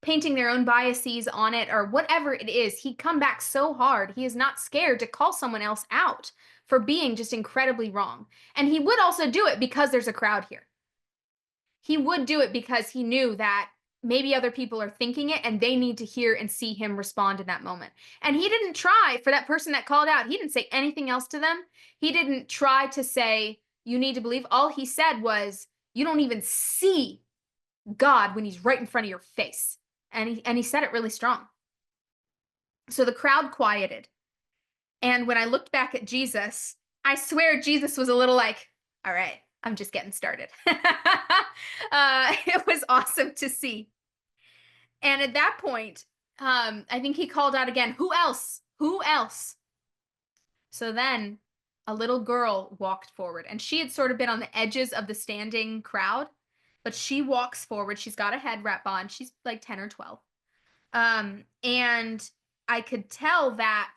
painting their own biases on it or whatever it is, he'd come back so hard. He is not scared to call someone else out for being just incredibly wrong. And he would also do it because there's a crowd here. He would do it because he knew that maybe other people are thinking it and they need to hear and see him respond in that moment. And he didn't try, for that person that called out, he didn't say anything else to them. He didn't try to say, you need to believe. All he said was, you don't even see God when he's right in front of your face. And he said it really strong. So the crowd quieted. And when I looked back at Jesus, I swear Jesus was a little like, all right, I'm just getting started. It was awesome to see. And at that point, I think he called out again, who else? Who else? So then a little girl walked forward, and she had sort of been on the edges of the standing crowd, but she walks forward. She's got a head wrap on. She's like 10 or 12. And I could tell that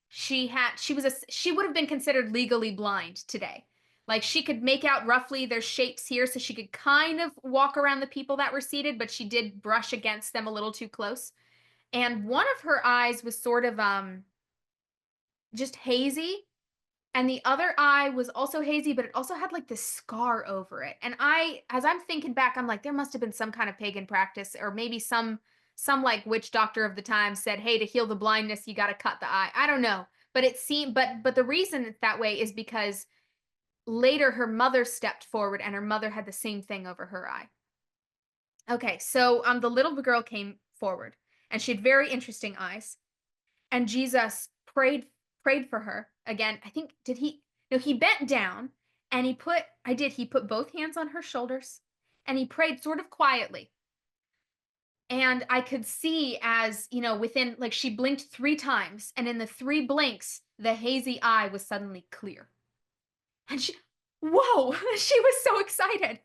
she would have been considered legally blind today. Like, she could make out roughly their shapes here, so she could kind of walk around the people that were seated, but she did brush against them a little too close. And one of her eyes was sort of just hazy, and the other eye was also hazy, but it also had like this scar over it. And as I'm thinking back, I'm like, there must have been some kind of pagan practice, or maybe some like witch doctor of the time said, hey, to heal the blindness, you got to cut the eye. I don't know. But it seemed, but the reason it's that way is because later her mother stepped forward and her mother had the same thing over her eye. Okay, so the little girl came forward, and she had very interesting eyes. And Jesus prayed for her. Again, I think, he bent down and he put both hands on her shoulders, and he prayed sort of quietly. And I could see, as, within, like, she blinked 3 times, and in the 3 blinks, the hazy eye was suddenly clear. And whoa, she was so excited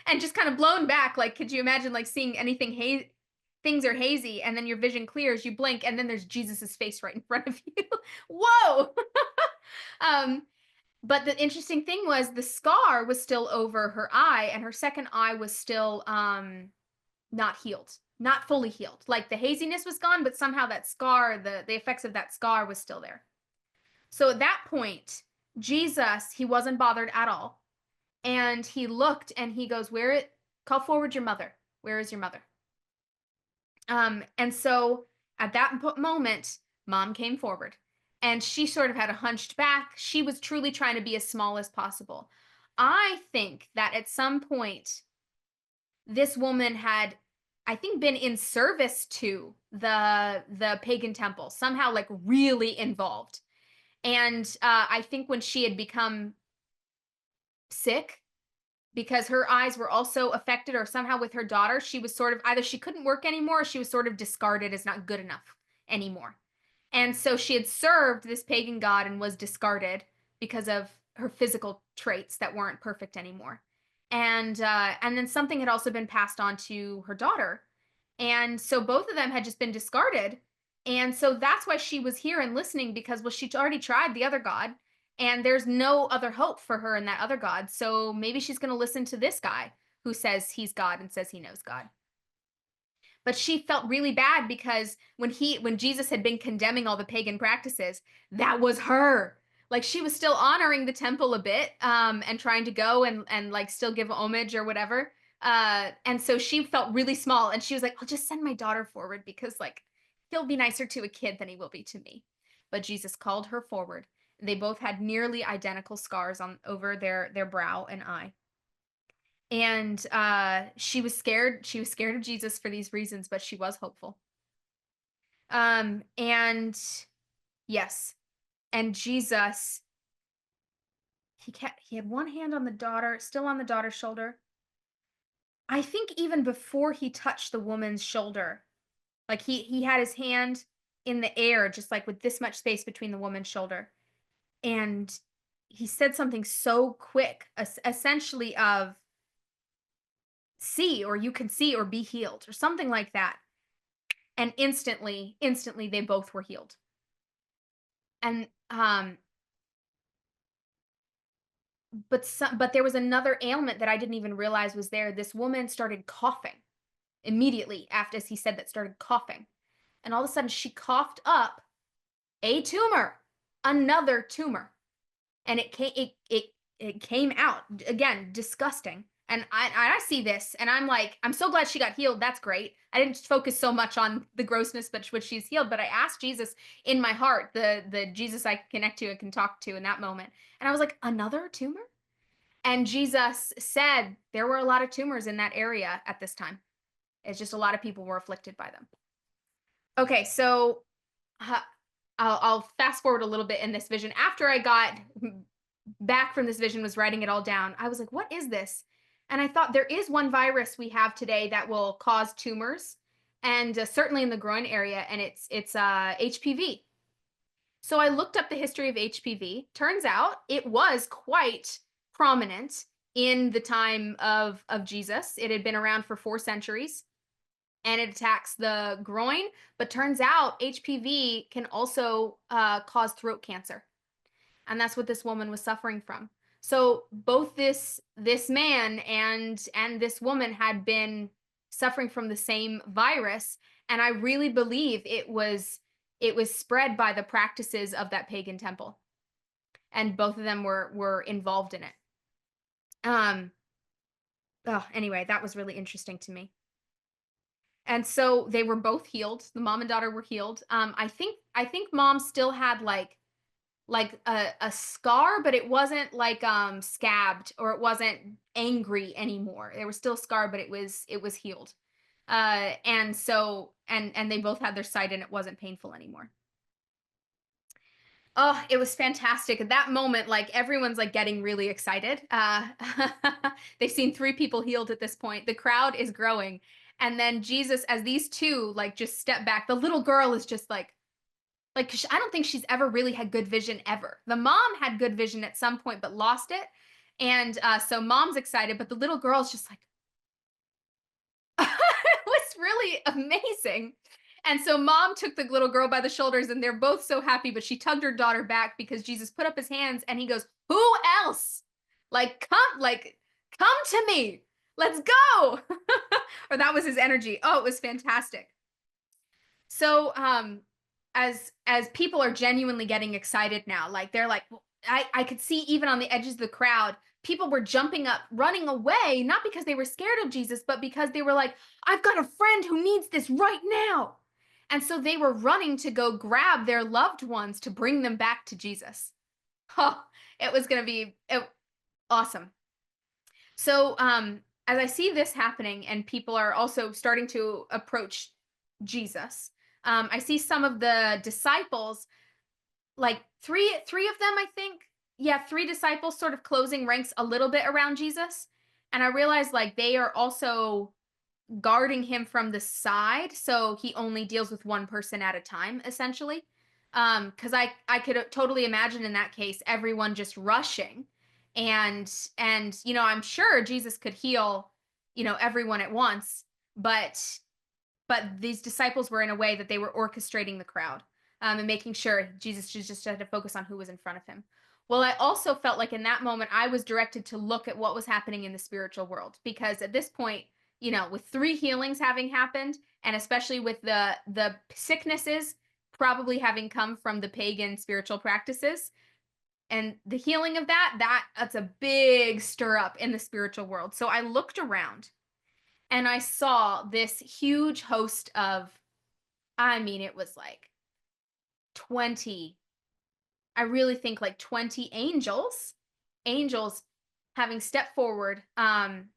and just kind of blown back. Like, could you imagine like seeing anything things are hazy, and then your vision clears, you blink, and then there's Jesus's face right in front of you. Whoa. But the interesting thing was the scar was still over her eye, and her second eye was still not healed, not fully healed. Like, the haziness was gone, but somehow that scar, the effects of that scar was still there. So at that point, Jesus, he wasn't bothered at all. And he looked and he goes, call forward your mother. Where is your mother? And so at that moment, mom came forward, and she sort of had a hunched back. She was truly trying to be as small as possible. I think that at some point, this woman had, I think, been in service to the pagan temple, somehow, like, really involved. And I think when she had become sick, because her eyes were also affected, or somehow with her daughter, she was sort of, either she couldn't work anymore, or she was sort of discarded as not good enough anymore. And so she had served this pagan god and was discarded because of her physical traits that weren't perfect anymore. And then something had also been passed on to her daughter. And so both of them had just been discarded. And so that's why she was here and listening, because well, she'd already tried the other god and there's no other hope for her in that other god. So maybe she's going to listen to this guy who says he's God and says he knows God. But she felt really bad because when Jesus had been condemning all the pagan practices, that was her. Like she was still honoring the temple a bit, and trying to go and like still give homage or whatever. And so she felt really small, and she was like, "I'll just send my daughter forward because like he'll be nicer to a kid than he will be to me." But Jesus called her forward. They both had nearly identical scars on over their brow and eye. And she was scared. She was scared of Jesus for these reasons, but she was hopeful. And yes, and Jesus, he had one hand on the daughter, still on the daughter's shoulder. I think even before he touched the woman's shoulder, like he had his hand in the air, just like with this much space between the woman's shoulder. And he said something so quick, essentially of see, or you can see, or be healed, or something like that. And instantly they both were healed. And but there was another ailment that I didn't even realize was there. This woman started coughing immediately after, as he said that, started coughing. And all of a sudden she coughed up a tumor, another tumor. And it came out again, disgusting. And I see this and I'm like, I'm so glad she got healed. That's great. I didn't focus so much on the grossness, but when she's healed. But I asked Jesus in my heart, the Jesus I connect to and can talk to in that moment. And I was like, another tumor? And Jesus said there were a lot of tumors in that area at this time. It's just a lot of people were afflicted by them. Okay, so uh, I'll fast forward a little bit in this vision. After I got back from this vision, was writing it all down, I was like, what is this? And I thought there is one virus we have today that will cause tumors, and certainly in the groin area, and it's HPV. So I looked up the history of HPV. Turns out it was quite prominent in the time of Jesus. It had been around for 4 centuries and it attacks the groin. But turns out HPV can also cause throat cancer, and that's what this woman was suffering from. So both this man and this woman had been suffering from the same virus, and I really believe it was spread by the practices of that pagan temple, and both of them were involved in it. Um. Oh, anyway, that was really interesting to me. And so they were both healed. The mom and daughter were healed. I think mom still had like a scar, but it wasn't like scabbed, or it wasn't angry anymore. There was still a scar, but it was healed. And so and they both had their sight and it wasn't painful anymore. Oh, it was fantastic. At that moment, like everyone's like getting really excited. They've seen 3 people healed at this point. The crowd is growing. And then Jesus, as these two like just step back, the little girl is just like I don't think she's ever really had good vision ever. The mom had good vision at some point, but lost it. And so mom's excited, but the little girl's just like, it was really amazing. And so mom took the little girl by the shoulders and they're both so happy, but she tugged her daughter back because Jesus put up his hands and he goes, "Who else? Come to me. Let's go." Or that was his energy. Oh, it was fantastic. So as people are genuinely getting excited now, like they're like, I could see even on the edges of the crowd, people were jumping up, running away, not because they were scared of Jesus, but because they were like, I've got a friend who needs this right now. And so they were running to go grab their loved ones to bring them back to Jesus. Oh, it was going to be awesome. So as I see this happening and people are also starting to approach Jesus, I see some of the disciples, like three of them, I think. Yeah, 3 disciples sort of closing ranks a little bit around Jesus. And I realized like they are also guarding him from the side, so he only deals with one person at a time, essentially. Because I could totally imagine in that case everyone just rushing, and I'm sure Jesus could heal, everyone at once, but these disciples were in a way that they were orchestrating the crowd, and making sure Jesus just had to focus on who was in front of him. Well, I also felt like in that moment I was directed to look at what was happening in the spiritual world, because at this point, with three healings having happened, and especially with the sicknesses probably having come from the pagan spiritual practices, and the healing of that's a big stir up in the spiritual world. So I looked around and I saw this huge host of, I mean, it was like 20, I really think like 20 angels having stepped forward, and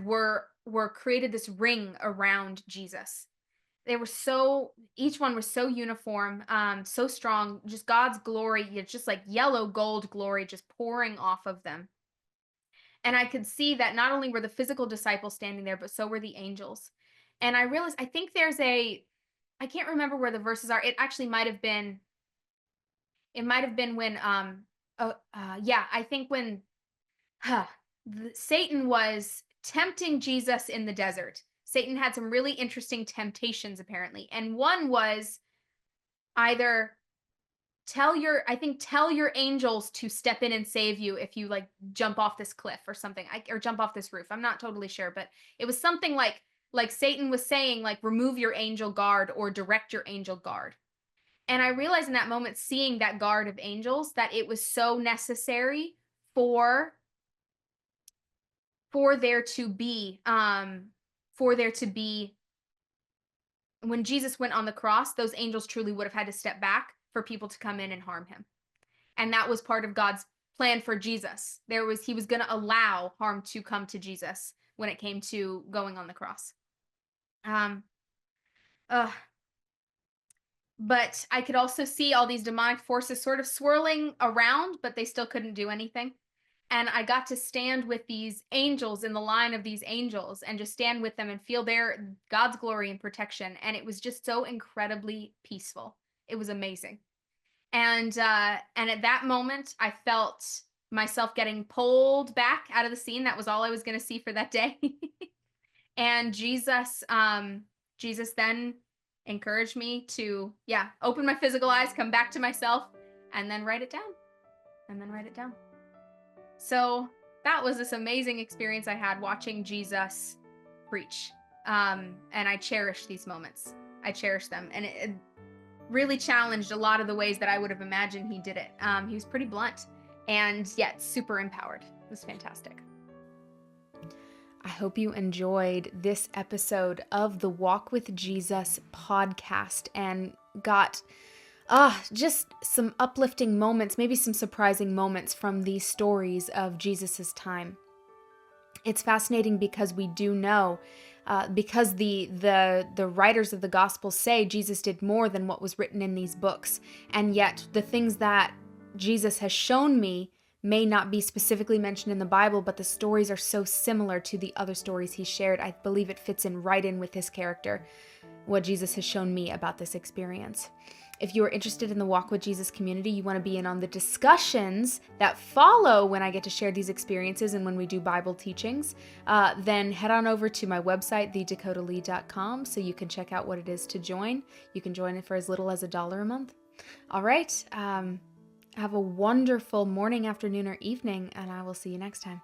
were created this ring around Jesus. They were so Each one was so uniform, so strong, just God's glory, just like yellow gold glory just pouring off of them. And I could see that not only were the physical disciples standing there, but so were the angels. And I realized, I think I can't remember where the verses are. It might have been when, yeah, I think when, huh, Satan was tempting Jesus in the desert. Satan had some really interesting temptations apparently. And one was either tell your angels to step in and save you if you like jump off this cliff or something, or jump off this roof. I'm not totally sure, but it was something like Satan was saying, like, remove your angel guard or direct your angel guard. And I realized in that moment, seeing that guard of angels, that it was so necessary for for there to be um for there to be when Jesus went on the cross, those angels truly would have had to step back for people to come in and harm him. And that was part of God's plan for Jesus. He was going to allow harm to come to Jesus when it came to going on the cross. Um uh, but I could also see all these demonic forces sort of swirling around, but they still couldn't do anything. And I got to stand with these angels in the line of these angels and just stand with them and feel their God's glory and protection. And it was just so incredibly peaceful. It was amazing. And at that moment, I felt myself getting pulled back out of the scene. That was all I was going to see for that day. And Jesus then encouraged me to, yeah, open my physical eyes, come back to myself, and then write it down. And then write it down. So that was this amazing experience I had watching Jesus preach. And I cherish these moments. I cherish them. And it really challenged a lot of the ways that I would have imagined he did it. He was pretty blunt and yet super empowered. It was fantastic. I hope you enjoyed this episode of the Walk with Jesus podcast and got just some uplifting moments, maybe some surprising moments from these stories of Jesus's time. It's fascinating because we do know, because the writers of the Gospels say Jesus did more than what was written in these books, and yet the things that Jesus has shown me may not be specifically mentioned in the Bible, but the stories are so similar to the other stories he shared. I believe it fits right in with his character, what Jesus has shown me about this experience. If you are interested in the Walk with Jesus community, you want to be in on the discussions that follow when I get to share these experiences and when we do Bible teachings, then head on over to my website, thedakotalee.com, so you can check out what it is to join. You can join it for as little as $1 a month. All right. Have a wonderful morning, afternoon, or evening, and I will see you next time.